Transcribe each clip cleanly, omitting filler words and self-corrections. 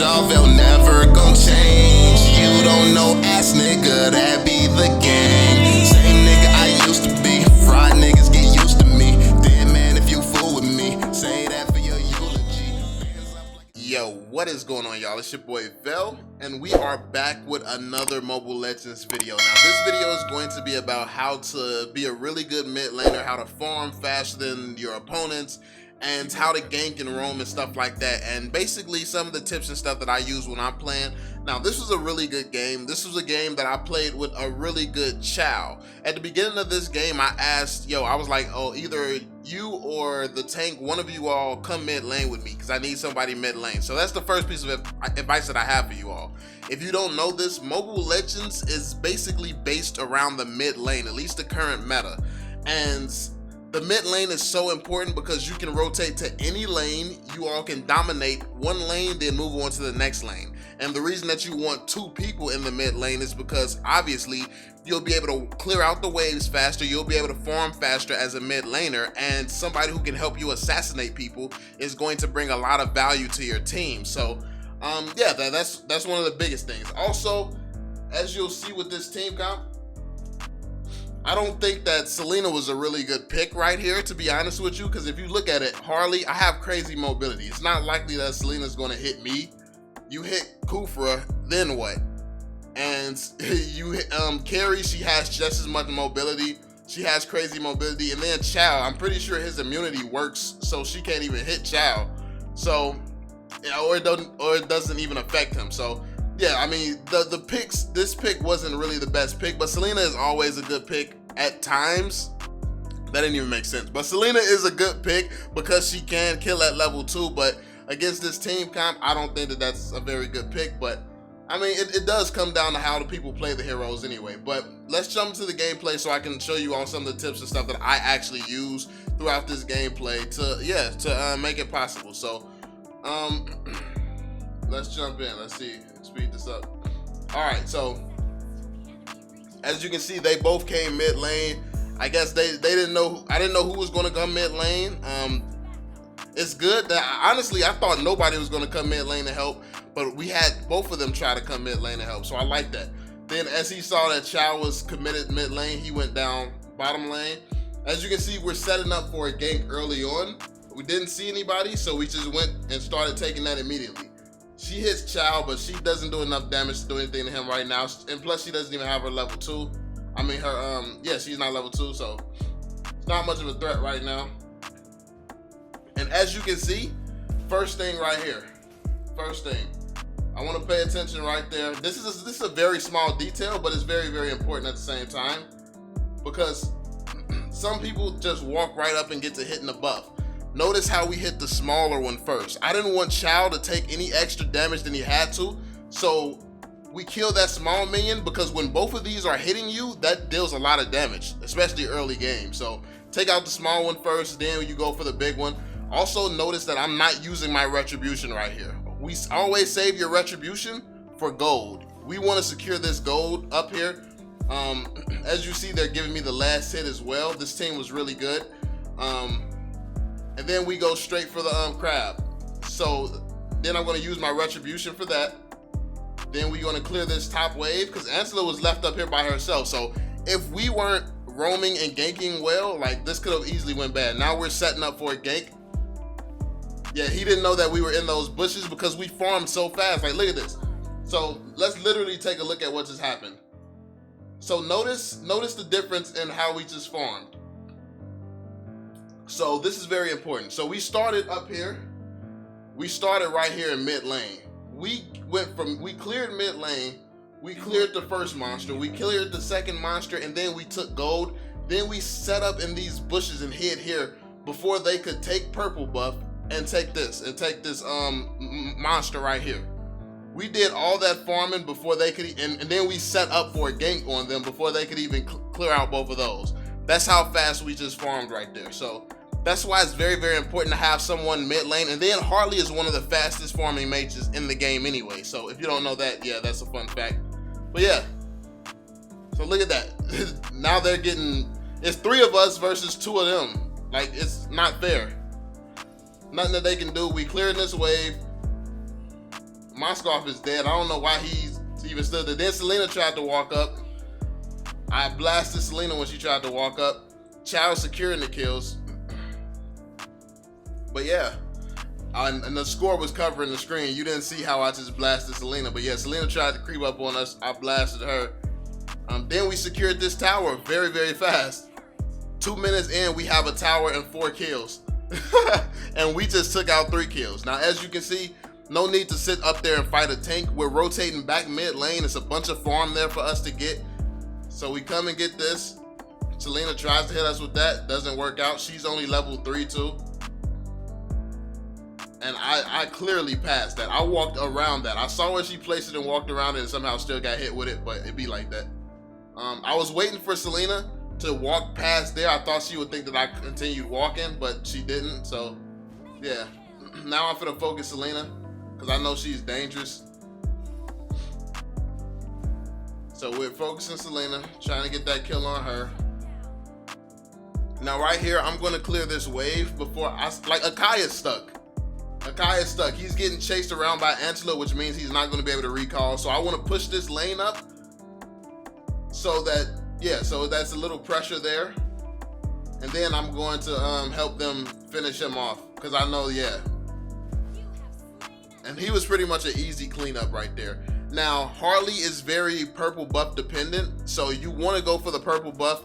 y'all, they'll never gon' change. You don't know ass nigga, that be the gang. Same nigga I used to be, fried niggas get used to me. Dead man if you fool with me, say that for your eulogy. Yo, what is going on, y'all? It's your boy VeLL, and we are back with another Mobile Legends video. Now this video is going to be about how to be a really good mid laner, how to farm faster than your opponents, and how to gank and roam and stuff like that, and basically some of the tips and stuff that I use when I'm playing. Now this was a really good game. This was a game that I played with a really good Chow. At the beginning of this game, I asked, I was like, oh, either you or the tank, one of you all come mid lane with me, because I need somebody mid lane. So that's the first piece of advice that I have for you all. If you don't know this, Mobile Legends is basically based around the mid lane, at least the current meta. And the mid lane is so important because you can rotate to any lane. You all can dominate one lane, then move on to the next lane. And the reason that you want two people in the mid lane is because obviously you'll be able to clear out the waves faster, you'll be able to farm faster as a mid laner, and somebody who can help you assassinate people is going to bring a lot of value to your team. So yeah, that's one of the biggest things. Also, as you'll see with this team comp, I don't think that Selena was a really good pick right here, to be honest with you, because if you look at it, Harley, I have crazy mobility. It's not likely that Selena's going to hit me. You hit Kufra, then what? And you hit Carrie, she has just as much mobility. She has crazy mobility. And then Chow, I'm pretty sure his immunity works, so she can't even hit Chow. So, or it doesn't even affect him. So yeah, I mean, the picks, this pick wasn't really the best pick, but Selena is always a good pick at times. That didn't even make sense. But Selena is a good pick because she can kill at level 2, but against this team comp, I don't think that that's a very good pick. But I mean, it does come down to how the people play the heroes anyway. But let's jump into the gameplay so I can show you all some of the tips and stuff that I actually use throughout this gameplay to make it possible. So let's jump in. Let's see. Speed this up. All right, so as you can see, they both came mid lane. I guess they didn't know. I didn't know who was going to come mid lane. It's good that honestly I thought nobody was going to come mid lane to help, but we had both of them try to come mid lane to help. So I like that. Then as he saw that Chow was committed mid lane, he went down bottom lane. As you can see, we're setting up for a gank early on. We didn't see anybody, so we just went and started taking that immediately. She hits Chow, but she doesn't do enough damage to do anything to him right now. And plus, she doesn't even have her level 2. I mean, her, yeah, she's not level 2, so it's not much of a threat right now. And as you can see, first thing right here, first thing, I want to pay attention right there. This is a very small detail, but it's very, very important at the same time, because some people just walk right up and get to hitting the buff. Notice how we hit the smaller one first. I didn't want Chow to take any extra damage than he had to, so we killed that small minion, because when both of these are hitting you, that deals a lot of damage, especially early game. So take out the small one first, then you go for the big one. Also notice that I'm not using my retribution right here. We always save your retribution for gold. We want to secure this gold up here. As you see, they're giving me the last hit as well. This team was really good. And then we go straight for the crab. So then I'm going to use my retribution for that. Then we're going to clear this top wave, because Ansela was left up here by herself. So if we weren't roaming and ganking well, like, this could have easily went bad. Now we're setting up for a gank. Yeah, he didn't know that we were in those bushes because we farmed so fast. Like, look at this. So let's literally take a look at what just happened. So notice the difference in how we just farmed. So this is very important. So we started up here. We started right here in mid lane. We cleared mid lane. We cleared the first monster. We cleared the second monster, and then we took gold. Then we set up in these bushes and hid here before they could take purple buff and take this monster right here. We did all that farming before they could, and then we set up for a gank on them before they could even clear out both of those. That's how fast we just farmed right there. So that's why it's very, very important to have someone mid lane. And then Harley is one of the fastest farming mages in the game anyway. So if you don't know that, yeah, that's a fun fact. But yeah, so look at that. Now they're getting, it's 3 of us versus 2 of them. Like, it's not fair. Nothing that they can do. We cleared this wave. Moskov is dead. I don't know why he's even stood there. Then Selena tried to walk up. I blasted Selena when she tried to walk up. Chow securing the kills. But yeah, and the score was covering the screen. You didn't see how I just blasted Selena. But yeah, Selena tried to creep up on us. I blasted her. Then we secured this tower very, very fast. 2 minutes in, we have a tower and 4 kills. And we just took out 3 kills. Now, as you can see, no need to sit up there and fight a tank. We're rotating back mid lane. It's a bunch of farm there for us to get. So we come and get this. Selena tries to hit us with that. Doesn't work out. She's only level 3 too. And I clearly passed that. I walked around that. I saw where she placed it and walked around it and somehow still got hit with it, but it'd be like that. I was waiting for Selena to walk past there. I thought she would think that I continued walking, but she didn't. So yeah, now I'm finna focus Selena because I know she's dangerous. So we're focusing Selena, trying to get that kill on her. Now right here, I'm gonna clear this wave before Akai's stuck. Akai's stuck. He's getting chased around by Angela, which means he's not gonna be able to recall. So I wanna push this lane up so that, yeah, so that's a little pressure there. And then I'm going to help them finish him off because I know, yeah. And he was pretty much an easy cleanup right there. Now, Harley is very purple buff dependent. So you wanna go for the purple buff.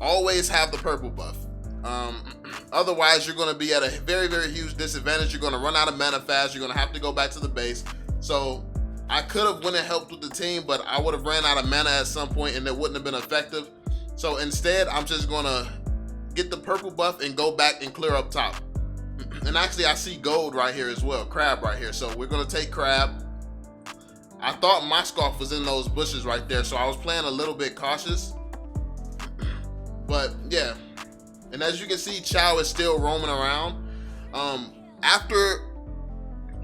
Always have the purple buff. Otherwise, you're going to be at a very, very huge disadvantage. You're going to run out of mana fast. You're going to have to go back to the base. So I could have went and helped with the team, but I would have ran out of mana at some point and it wouldn't have been effective. So instead, I'm just going to get the purple buff and go back and clear up top. And actually, I see gold right here as well. Crab right here. So we're going to take Crab. I thought Moskov was in those bushes right there. So I was playing a little bit cautious. But yeah. And as you can see, Chow is still roaming around. After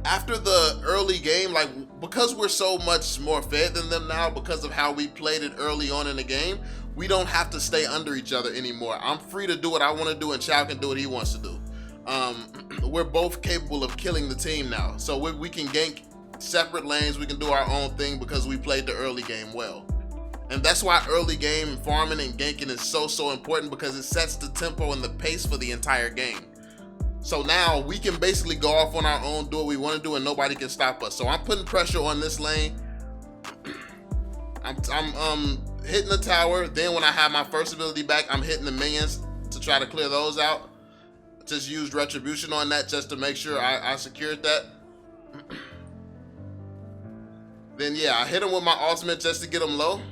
the early game, like because we're so much more fed than them now because of how we played it early on in the game, we don't have to stay under each other anymore. I'm free to do what I want to do and Chow can do what he wants to do. We're both capable of killing the team now. So we can gank separate lanes, we can do our own thing because we played the early game well. And that's why early game farming and ganking is so important because it sets the tempo and the pace for the entire game. So now we can basically go off on our own, do what we want to do, and nobody can stop us. So I'm putting pressure on this lane. I'm hitting the tower. Then when I have my first ability back, I'm hitting the minions to try to clear those out. Just used retribution on that just to make sure I secured that. Then yeah, I hit him with my ultimate just to get him low.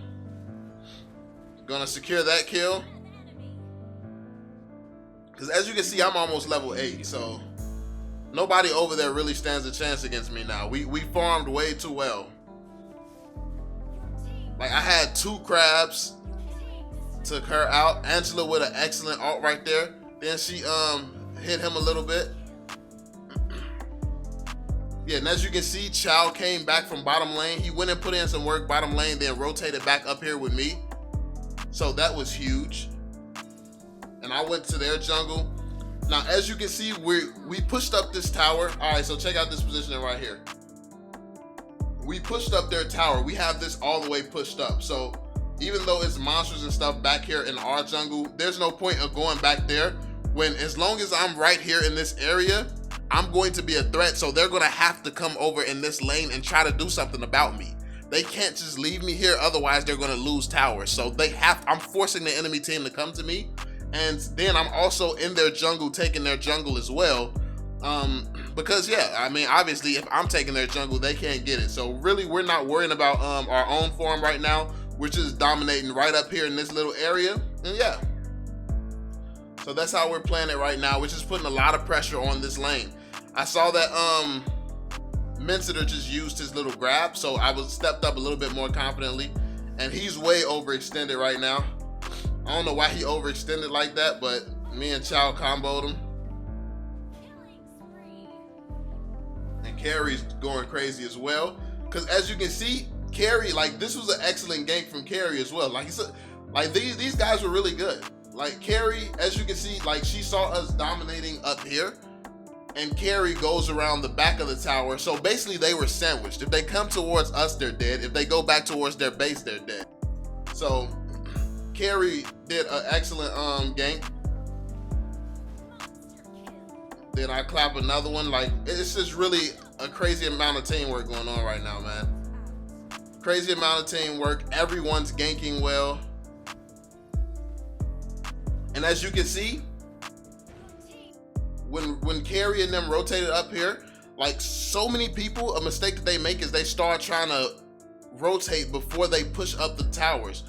Gonna secure that kill. Because as you can see, I'm almost level 8, so nobody over there really stands a chance against me now. We farmed way too well. Like I had 2 crabs, took her out. Angela with an excellent ult right there. Then she hit him a little bit. Yeah, and as you can see, Chow came back from bottom lane. He went and put in some work bottom lane, then rotated back up here with me. So that was huge. And I went to their jungle. Now, as you can see, we pushed up this tower. All right, so check out this positioning right here. We pushed up their tower. We have this all the way pushed up. So even though it's monsters and stuff back here in our jungle, there's no point of going back there when as long as I'm right here in this area, I'm going to be a threat. So they're gonna have to come over in this lane and try to do something about me. They can't just leave me here, otherwise they're gonna lose towers. So I'm forcing the enemy team to come to me. And then I'm also in their jungle, taking their jungle as well. Because yeah, I mean, obviously if I'm taking their jungle, they can't get it. So really we're not worrying about our own farm right now. We're just dominating right up here in this little area. And yeah. So that's how we're playing it right now, which is putting a lot of pressure on this lane. I saw that Minceter just used his little grab, so I was stepped up a little bit more confidently, and he's way overextended right now. I don't know why he overextended like that, but me and Chow comboed him. And Carrie's going crazy as well, because as you can see, Carrie, like this was an excellent gank from Carrie as well. Like these guys were really good. Like Carrie, as you can see, like she saw us dominating up here. and carry goes around the back of the tower. So basically they were sandwiched. If they come towards us, they're dead. If they go back towards their base, they're dead. So carry did an excellent gank. Then I clap another one. Like, it's just really a crazy amount of teamwork going on right now, man. Crazy amount of teamwork. Everyone's ganking well. And as you can see, when Carrie and them rotated up here, like, so many people, a mistake that they make is they start trying to rotate before they push up the towers.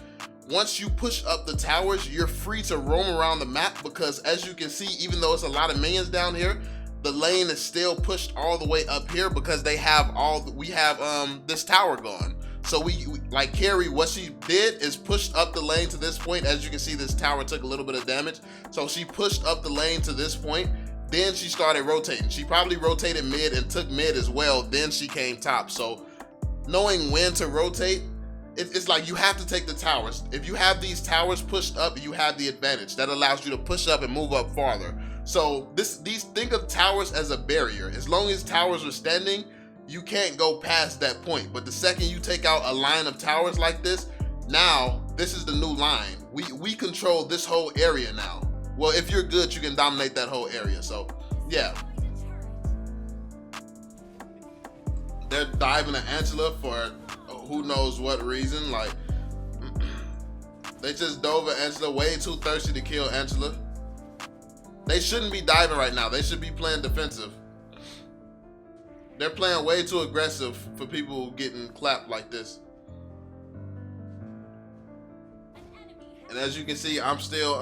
Once you push up the towers, you're free to roam around the map, because as you can see, even though it's a lot of minions down here, the lane is still pushed all the way up here because they have we have this tower going. So we like Carrie, what she did is pushed up the lane to this point. As you can see, this tower took a little bit of damage. So she pushed up the lane to this point. Then she started rotating. She probably rotated mid and took mid as well. Then she came top. So knowing when to rotate, it's like you have to take the towers. If you have these towers pushed up, you have the advantage. That allows you to push up and move up farther. So think of towers as a barrier. As long as towers are standing, you can't go past that point. But the second you take out a line of towers like this, now this is the new line. We control this whole area now. Well, if you're good, you can dominate that whole area. So yeah. They're diving at Angela for who knows what reason. Like, they just dove at Angela, way too thirsty to kill Angela. They shouldn't be diving right now. They should be playing defensive. They're playing way too aggressive for people getting clapped like this. And as you can see, I'm still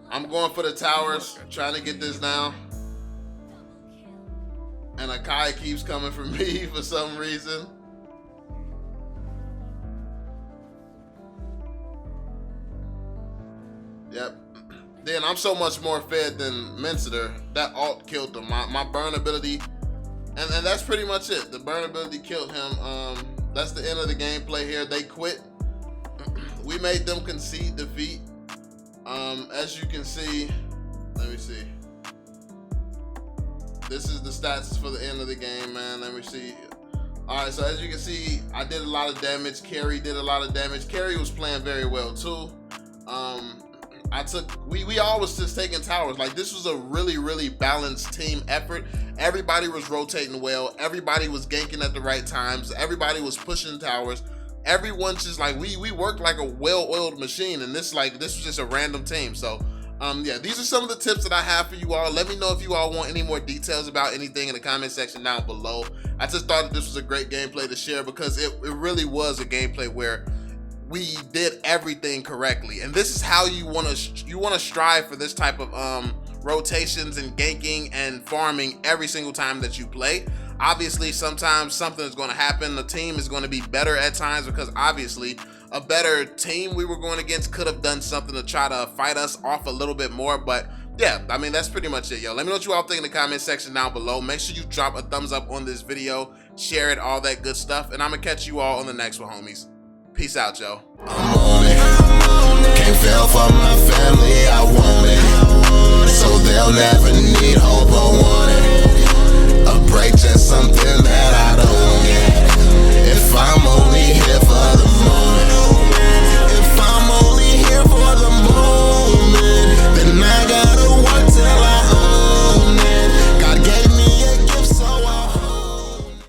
I'm going for the towers, trying to get this down. And Akai keeps coming for me for some reason. Yep. Then I'm so much more fed than Minceter. That ult killed him. My burn ability, and that's pretty much it. The burn ability killed him. That's the end of the gameplay here. They quit. We made them concede defeat. As you can see, let me see. This is the stats for the end of the game, man. Let me see. All right, so as you can see, I did a lot of damage. Carrie did a lot of damage. Carrie was playing very well too. We all was just taking towers. Like, this was a really, really balanced team effort. Everybody was rotating well. Everybody was ganking at the right times. Everybody was pushing towers. Everyone's just like, we worked like a well-oiled machine, and this was just a random team. So yeah, these are some of the tips that I have for you all. Let me know if you all want any more details about anything in the comment section down below. I just thought that this was a great gameplay to share, because it really was a gameplay where we did everything correctly. And this is how you want to strive for this type of rotations and ganking and farming every single time that you play. Obviously, sometimes something is going to happen. The team is going to be better at times, because obviously a better team we were going against could have done something to try to fight us off a little bit more. But yeah, I mean, that's pretty much it, yo. Let me know what you all think in the comment section down below. Make sure you drop a thumbs up on this video, share it, all that good stuff, and I'm gonna catch you all on the next one, homies. Peace out, yo. I'm on it. Can't fail for my family, I want it. So they'll never need hope or want it. A break, just something that